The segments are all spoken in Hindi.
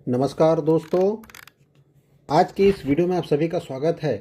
नमस्कार दोस्तों, आज की इस वीडियो में आप सभी का स्वागत है।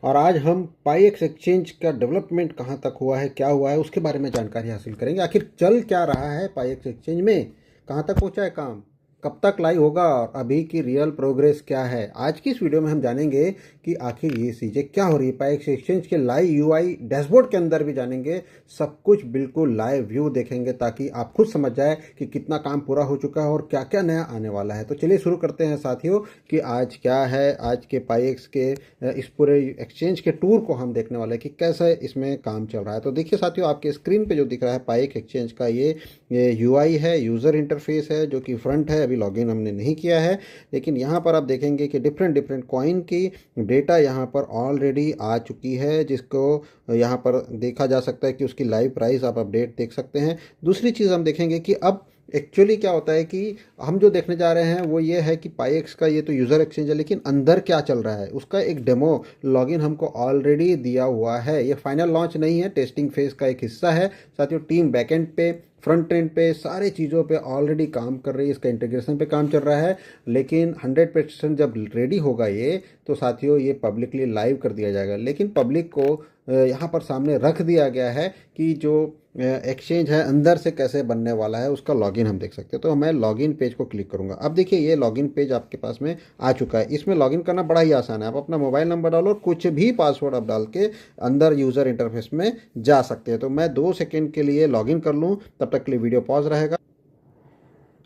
और आज हम पाईएक्स एक्सचेंज का डेवलपमेंट कहाँ तक हुआ है, क्या हुआ है, उसके बारे में जानकारी हासिल करेंगे। आखिर चल क्या रहा है पाईएक्स एक्सचेंज में, कहाँ तक पहुँचा है काम, कब तक लाइव होगा और अभी की रियल प्रोग्रेस क्या है। आज की इस वीडियो में हम जानेंगे कि आखिर ये चीज़ें क्या हो रही है। पाईएक्स एक्सचेंज के लाइव यूआई डैशबोर्ड के अंदर भी जानेंगे, सब कुछ बिल्कुल लाइव व्यू देखेंगे ताकि आप खुद समझ जाए कि कितना काम पूरा हो चुका है और क्या क्या नया आने वाला है। तो चलिए शुरू करते हैं साथियों कि आज क्या है। आज के पाईएक्स के इस पूरे एक्सचेंज के टूर को हम देखने वाले हैं कि कैसे इसमें काम चल रहा है। तो देखिए साथियों, आपके स्क्रीन पे जो दिख रहा है पाईएक्स एक्सचेंज का ये यूआई है, यूज़र इंटरफेस है, जो कि फ्रंट है। अभी लॉगिन हमने नहीं किया है, लेकिन यहाँ पर आप देखेंगे कि डिफरेंट डिफरेंट कॉइन की डेटा यहाँ पर ऑलरेडी आ चुकी है, जिसको यहाँ पर देखा जा सकता है कि उसकी लाइव प्राइस आप अपडेट देख सकते हैं। दूसरी चीज़ हम देखेंगे कि अब एक्चुअली क्या होता है कि हम जो देखने जा रहे हैं वो ये है कि पाईएक्स का ये तो यूज़र एक्सचेंज है, लेकिन अंदर क्या चल रहा है उसका एक डेमो लॉगिन हमको ऑलरेडी दिया हुआ है। ये फाइनल लॉन्च नहीं है, टेस्टिंग फेज का एक हिस्सा है। साथियों, टीम बैकएंड पे, फ्रंट एंड पे, सारे चीज़ों पे ऑलरेडी काम कर रही है, इसका इंटीग्रेशन पे काम चल रहा है। लेकिन 100% जब रेडी होगा ये, तो साथियों ये पब्लिकली लाइव कर दिया जाएगा। लेकिन पब्लिक को यहाँ पर सामने रख दिया गया है कि जो एक्सचेंज है अंदर से कैसे बनने वाला है, उसका लॉगिन हम देख सकते हैं। तो मैं लॉगिन पेज को क्लिक करूंगा। अब देखिए ये लॉगिन पेज आपके पास में आ चुका है। इसमें लॉगिन करना बड़ा ही आसान है। आप अपना मोबाइल नंबर डालो और कुछ भी पासवर्ड आप डाल के अंदर यूज़र इंटरफेस में जा सकते हैं। तो मैं 2 सेकेंड के लिए लॉगिन कर लूँ, तब तक के लिए वीडियो पॉज रहेगा।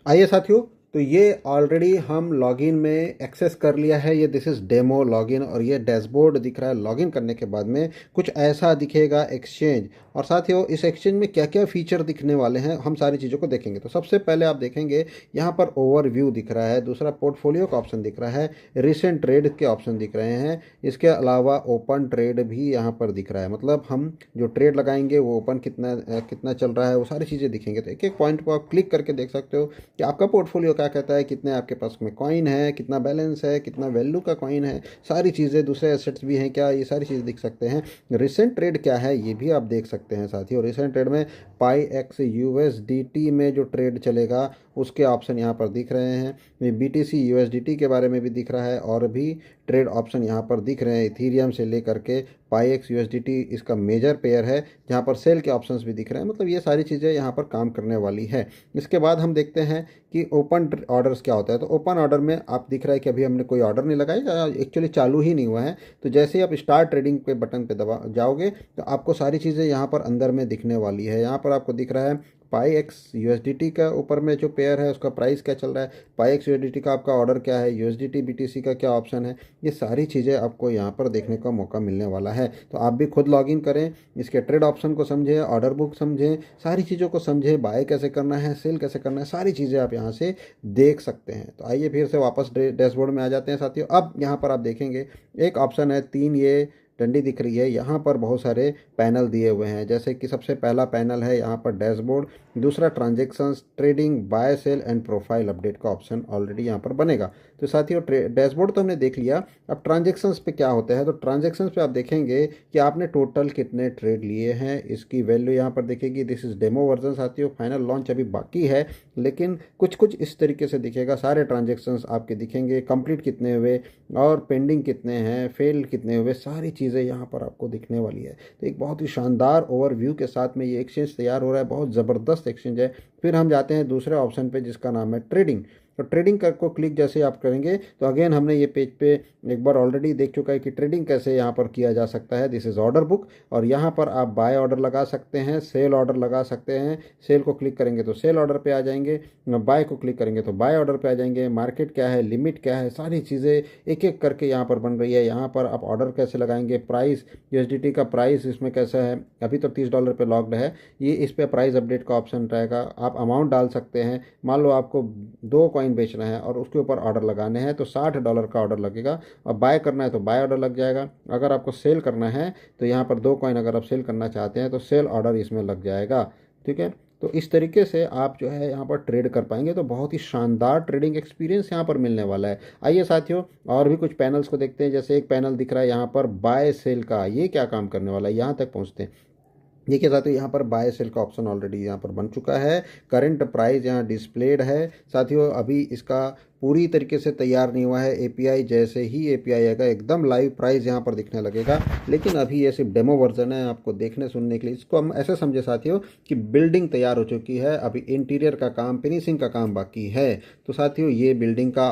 आइए साथियों, तो ये ऑलरेडी हम लॉगिन में एक्सेस कर लिया है। ये दिस इज़ डेमो लॉगिन और ये डैशबोर्ड दिख रहा है। लॉगिन करने के बाद में कुछ ऐसा दिखेगा एक्सचेंज। और साथियों, इस एक्सचेंज में क्या क्या फीचर दिखने वाले हैं हम सारी चीज़ों को देखेंगे। तो सबसे पहले आप देखेंगे यहाँ पर ओवरव्यू दिख रहा है, दूसरा पोर्टफोलियो का ऑप्शन दिख रहा है, रिसेंट ट्रेड के ऑप्शन दिख रहे हैं। इसके अलावा ओपन ट्रेड भी यहाँ पर दिख रहा है, मतलब हम जो ट्रेड लगाएंगे वो ओपन कितना कितना चल रहा है, वो सारी चीज़ें दिखेंगे। तो एक एक पॉइंट को आप क्लिक करके देख सकते हो कि आपका पोर्टफोलियो क्या कहता है, कितने आपके पास में कॉइन है, कितना बैलेंस है, कितना वैल्यू का कॉइन है, सारी चीज़ें। दूसरे एसेट्स भी हैं क्या, ये सारी चीज़ें दिख सकते हैं। रिसेंट ट्रेड क्या है ये भी आप देख सकते हैं साथियों। रिसेंट ट्रेड में पाईएक्स यूएसडीटी में जो ट्रेड चलेगा उसके ऑप्शन यहाँ पर दिख रहे हैं। बीटीसी यूएसडीटी के बारे में भी दिख रहा है और भी ट्रेड ऑप्शन यहाँ पर दिख रहे हैं। इथीरियम से लेकर के पाईएक्स यूएसडीटी इसका मेजर पेयर है, जहाँ पर सेल के ऑप्शंस भी दिख रहे हैं। मतलब ये सारी चीज़ें यहाँ पर काम करने वाली है। इसके बाद हम देखते हैं कि ओपन ऑर्डर्स क्या होता है। तो ओपन ऑर्डर में आप दिख रहा है कि अभी हमने कोई ऑर्डर नहीं लगाया, एक्चुअली चालू ही नहीं हुआ है। तो जैसे ही आप स्टार्ट ट्रेडिंग पे बटन पे दबा जाओगे तो आपको सारी चीज़ें यहाँ पर अंदर में दिखने वाली है। यहाँ पर आपको दिख रहा है पाईएक्स यूएसडीटी का ऊपर में जो पेयर है उसका प्राइस क्या चल रहा है, पाईएक्स यूएसडीटी का आपका ऑर्डर क्या है, यूएसडीटी बीटीसी का क्या ऑप्शन है। ये सारी चीज़ें आपको यहाँ पर देखने का मौका मिलने वाला है। तो आप भी खुद लॉगिन करें, इसके ट्रेड ऑप्शन को समझें, ऑर्डर बुक समझें, सारी चीज़ों को समझें, बाय कैसे करना है, सेल कैसे करना है, सारी चीज़ें आप यहाँ से देख सकते हैं। तो आइए फिर से वापस डैशबोर्ड में आ जाते हैं साथियों। अब यहाँ पर आप देखेंगे एक ऑप्शन है, 3 ये डंडी दिख रही है, यहाँ पर बहुत सारे पैनल दिए हुए हैं। जैसे कि सबसे पहला पैनल है यहाँ पर डैशबोर्ड, दूसरा transactions, trading, buy sell and profile update का ऑप्शन ऑलरेडी यहाँ पर बनेगा। तो साथियों डैशबोर्ड तो हमने देख लिया, अब ट्रांजेक्शन्स पे क्या होता है। तो ट्रांजेक्शन्स पे आप देखेंगे कि आपने टोटल कितने ट्रेड लिए हैं, इसकी वैल्यू यहाँ पर देखेगी। दिस इज डेमो वर्जन साथियों, फाइनल लॉन्च अभी बाकी है, लेकिन कुछ कुछ इस तरीके से दिखेगा। सारे ट्रांजेक्शन्स आपके दिखेंगे, कंप्लीट कितने हुए और पेंडिंग कितने हैं, फेल कितने हुए, सारी चीज़ें यहाँ पर आपको दिखने वाली है। तो एक बहुत ही शानदार ओवरव्यू के साथ में ये एक्सचेंज तैयार हो रहा है, बहुत ज़बरदस्त एक्सचेंज है। फिर हम जाते हैं दूसरे ऑप्शन पे जिसका नाम है ट्रेडिंग। तो ट्रेडिंग का को क्लिक जैसे आप करेंगे तो अगेन हमने ये पेज पे एक बार ऑलरेडी देख चुका है कि ट्रेडिंग कैसे यहाँ पर किया जा सकता है। दिस इज़ ऑर्डर बुक और यहाँ पर आप बाय ऑर्डर लगा सकते हैं, सेल ऑर्डर लगा सकते हैं। सेल को क्लिक करेंगे तो सेल ऑर्डर पे आ जाएंगे, बाय को क्लिक करेंगे तो बाय ऑर्डर पे आ जाएंगे। मार्केट क्या है, लिमिट क्या है, सारी चीज़ें एक एक करके यहाँ पर बन रही है। यहाँ पर आप ऑर्डर कैसे लगाएंगे, प्राइस, यूएसडीटी का प्राइस इसमें कैसा है, अभी तो $30 पे लॉक्ड है। ये इस पर प्राइस अपडेट का ऑप्शन रहेगा। आप अमाउंट डाल सकते हैं, मान लो आपको 2 कॉइन बेचना है और उसके ऊपर ऑर्डर लगाने हैं तो $60 का ऑर्डर लगेगा। और बाय करना है तो बाय ऑर्डर लग जाएगा। अगर आपको सेल करना है तो यहाँ पर 2 कॉइन अगर आप सेल करना चाहते हैं तो सेल ऑर्डर इसमें लग जाएगा। ठीक है, तो इस तरीके से आप जो है यहाँ पर ट्रेड कर पाएंगे। तो बहुत ही शानदार ट्रेडिंग एक्सपीरियंस यहाँ पर मिलने वाला है। आइए साथियों और भी कुछ पैनल्स को देखते हैं। जैसे एक पैनल दिख रहा है यहाँ पर बाय सेल का, ये क्या काम करने वाला है, यहाँ तक पहुँचते हैं। देखिए साथियों यहाँ पर बाय सेल का ऑप्शन ऑलरेडी यहाँ पर बन चुका है। करंट प्राइस यहाँ डिस्प्लेड है साथियों। अभी इसका पूरी तरीके से तैयार नहीं हुआ है। एपीआई जैसे ही एपीआई आएगा एकदम लाइव प्राइस यहाँ पर दिखने लगेगा, लेकिन अभी ये सिर्फ डेमो वर्जन है आपको देखने सुनने के लिए। इसको हम ऐसे समझे साथियों कि बिल्डिंग तैयार हो चुकी है, अभी इंटीरियर का काम, फिनिशिंग का काम बाकी है। तो साथियों ये बिल्डिंग का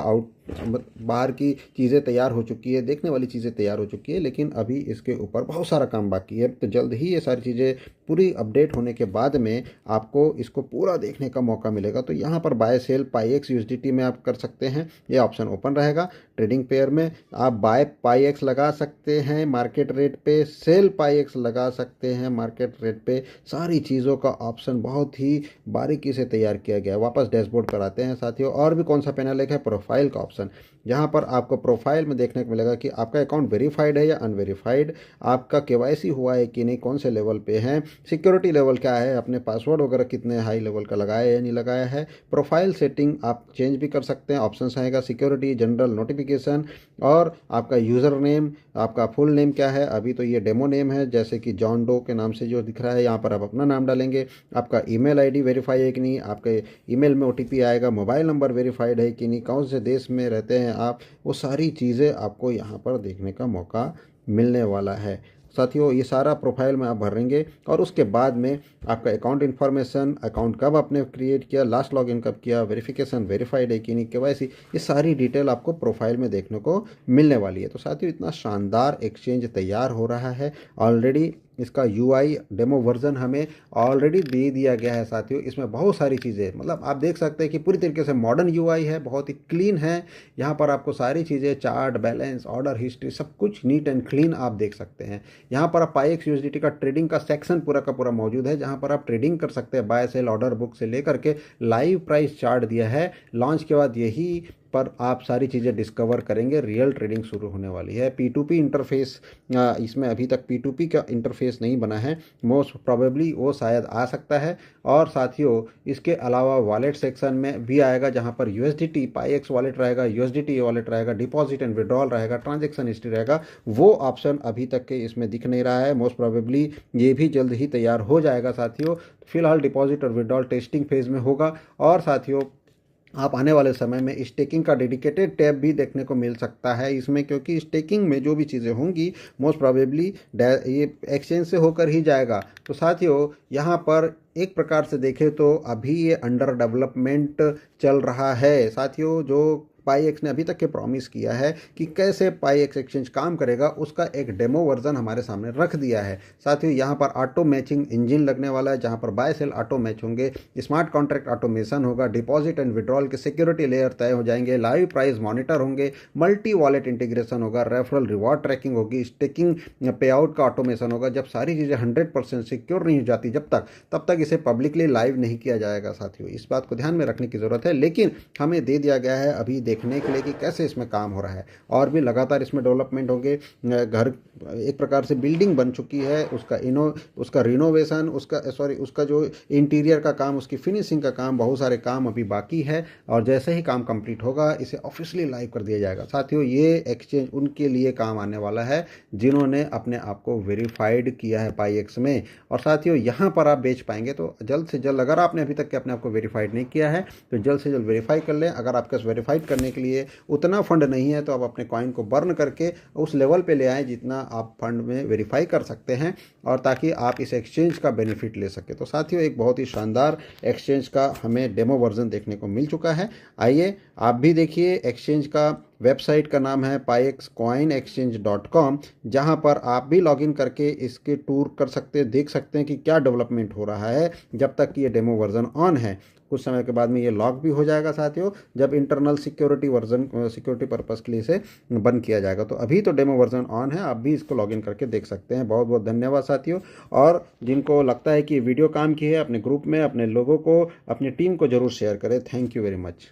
बाहर की चीज़ें तैयार हो चुकी है, देखने वाली चीज़ें तैयार हो चुकी है, लेकिन अभी इसके ऊपर बहुत सारा काम बाकी है। तो जल्द ही ये सारी चीज़ें पूरी अपडेट होने के बाद में आपको इसको पूरा देखने का मौका मिलेगा। तो यहाँ पर बाय सेल पाईएक्स यूएसडीटी में आप कर सकते हैं, ये ऑप्शन ओपन रहेगा। ट्रेडिंग पेयर में आप बाय पाईएक्स लगा सकते हैं मार्केट रेट पे, सेल पाईएक्स लगा सकते हैं मार्केट रेट पे। सारी चीज़ों का ऑप्शन बहुत ही बारीकी से तैयार किया गया है। वापस डैशबोर्ड पर आते हैं साथियों, और भी कौन सा पैनल है, प्रोफाइल का ऑप्शन। यहाँ पर आपको प्रोफाइल में देखने को मिलेगा कि आपका अकाउंट वेरीफाइड है या अनवेरीफाइड, आपका केवाईसी हुआ है कि नहीं, कौन से लेवल पे है, सिक्योरिटी लेवल क्या है, अपने पासवर्ड वगैरह कितने हाई लेवल का लगाया है या नहीं लगाया है। प्रोफाइल सेटिंग आप चेंज भी कर सकते हैं, ऑप्शंस आएगा सिक्योरिटी, जनरल, नोटिफिकेशन, और आपका यूज़र नेम, आपका फुल नेम क्या है। अभी तो ये डेमो नेम है, जैसे कि जॉन डो के नाम से जो दिख रहा है, यहाँ पर आप अपना नाम डालेंगे। आपका ईमेल आईडी वेरीफाई है कि नहीं, आपके ईमेल में ओटीपी आएगा, मोबाइल नंबर वेरीफाइड है कि नहीं, कौन से देश में रहते हैं आप, वो सारी चीज़ें आपको यहाँ पर देखने का मौका मिलने वाला है साथियों। ये सारा प्रोफाइल में आप भरेंगे, और उसके बाद में आपका अकाउंट इन्फॉर्मेशन, अकाउंट कब आपने क्रिएट किया, लास्ट लॉगिन कब किया, वेरिफिकेशन वेरीफाइड है कि नहीं, केवाईसी, ये सारी डिटेल आपको प्रोफाइल में देखने को मिलने वाली है। तो साथियों इतना शानदार एक्सचेंज तैयार हो रहा है ऑलरेडी। इसका यूआई डेमो वर्जन हमें ऑलरेडी दे दिया गया है साथियों। इसमें बहुत सारी चीज़ें, मतलब आप देख सकते हैं कि पूरी तरीके से मॉडर्न यूआई है, बहुत ही क्लीन है। यहाँ पर आपको सारी चीज़ें, चार्ट, बैलेंस, ऑर्डर हिस्ट्री, सब कुछ नीट एंड क्लीन आप देख सकते हैं। यहाँ पर आप पाईएक्स यूएसडीटी का ट्रेडिंग का सेक्शन पूरा का पूरा मौजूद है, जहाँ पर आप ट्रेडिंग कर सकते हैं। बाय सेल ऑर्डर बुक से लेकर के लाइव प्राइस चार्ट दिया है। लॉन्च के बाद यही पर आप सारी चीज़ें डिस्कवर करेंगे। रियल ट्रेडिंग शुरू होने वाली है। P2P इंटरफेस, इसमें अभी तक P2P का इंटरफेस नहीं बना है, मोस्ट प्रोबेबली वो शायद आ सकता है। और साथियों इसके अलावा वॉलेट सेक्शन में भी आएगा, जहां पर USDT पाईएक्स वॉलेट रहेगा, USDT वॉलेट रहेगा, डिपॉजिट एंड विड्रॉल रहेगा, ट्रांजेक्शन हिस्ट्री रहेगा। वो ऑप्शन अभी तक के इसमें दिख नहीं रहा है, मोस्ट प्रोबेबली ये भी जल्द ही तैयार हो जाएगा साथियों। फिलहाल डिपॉजिट और विड्रॉल टेस्टिंग फेज में होगा। और साथियों आप आने वाले समय में स्टेकिंग का डेडिकेटेड टैब भी देखने को मिल सकता है इसमें, क्योंकि स्टेकिंग में जो भी चीज़ें होंगी मोस्ट प्रोबेबली ये एक्सचेंज से होकर ही जाएगा। तो साथियों यहाँ पर एक प्रकार से देखें तो अभी ये अंडर डेवलपमेंट चल रहा है साथियों। जो पाईएक्स ने अभी तक के प्रॉमिस किया है कि कैसे पाईएक्स एक्सचेंज काम करेगा, उसका एक डेमो वर्जन हमारे सामने रख दिया है साथियों। यहाँ पर ऑटो मैचिंग इंजन लगने वाला है, जहाँ पर बाय सेल ऑटो मैच होंगे, स्मार्ट कॉन्ट्रैक्ट ऑटोमेशन होगा, डिपॉजिट एंड विड्रॉल के सिक्योरिटी लेयर तय हो जाएंगे, लाइव प्राइस मॉनिटर होंगे, मल्टी वॉलेट इंटीग्रेशन होगा, रेफरल रिवॉर्ड ट्रैकिंग होगी, स्टेकिंग पे आउट का ऑटोमेशन होगा। जब सारी चीज़ें 100% सिक्योर नहीं हो जाती तब तक इसे पब्लिकली लाइव नहीं किया जाएगा साथियों। इस बात को ध्यान में रखने की ज़रूरत है, लेकिन हमें दे दिया गया है अभी देखने के लिए कि कैसे इसमें काम हो रहा है। और भी लगातार इसमें डेवलपमेंट होंगे। घर एक प्रकार से बिल्डिंग बन चुकी है, उसका रिनोवेशन, उसका जो इंटीरियर का काम, उसकी फिनिशिंग का काम, बहुत सारे काम अभी बाकी है। और जैसे ही काम कंप्लीट होगा इसे ऑफिशियली लाइव कर दिया जाएगा साथियों। ये एक्सचेंज उनके लिए काम आने वाला है जिन्होंने अपने आप को वेरीफाइड किया है पाईएक्स में। और साथियों यहाँ पर आप बेच पाएंगे, तो जल्द से जल्द, अगर आपने अभी तक के अपने आप को वेरीफाइड नहीं किया है तो जल्द से जल्द वेरीफाई कर लें। अगर आपके पास वेरीफाइड करने के लिए उतना फंड नहीं है तो आप अपने कॉइन को बर्न करके उस लेवल पे ले आएँ जितना आप फंड में वेरीफाई कर सकते हैं, और ताकि आप इस एक्सचेंज का बेनिफिट ले सके। तो साथियों एक बहुत ही शानदार एक्सचेंज का हमें डेमो वर्जन देखने को मिल चुका है। आइए आप भी देखिए। एक्सचेंज का वेबसाइट का नाम है paixcoinexchange.com, जहां पर आप भी लॉगिन करके इसके टूर कर सकते हैं, देख सकते हैं कि क्या डेवलपमेंट हो रहा है जब तक कि ये डेमो वर्जन ऑन है। कुछ समय के बाद में ये लॉक भी हो जाएगा साथियों, जब इंटरनल सिक्योरिटी पर्पस के लिए इसे बंद किया जाएगा। तो अभी तो डेमो वर्जन ऑन है, आप भी इसको लॉगिन करके देख सकते हैं। बहुत बहुत धन्यवाद साथियों। और जिनको लगता है कि ये वीडियो काम की है, अपने ग्रुप में अपने लोगों को, अपनी टीम को जरूर शेयर करें। Thank you very much.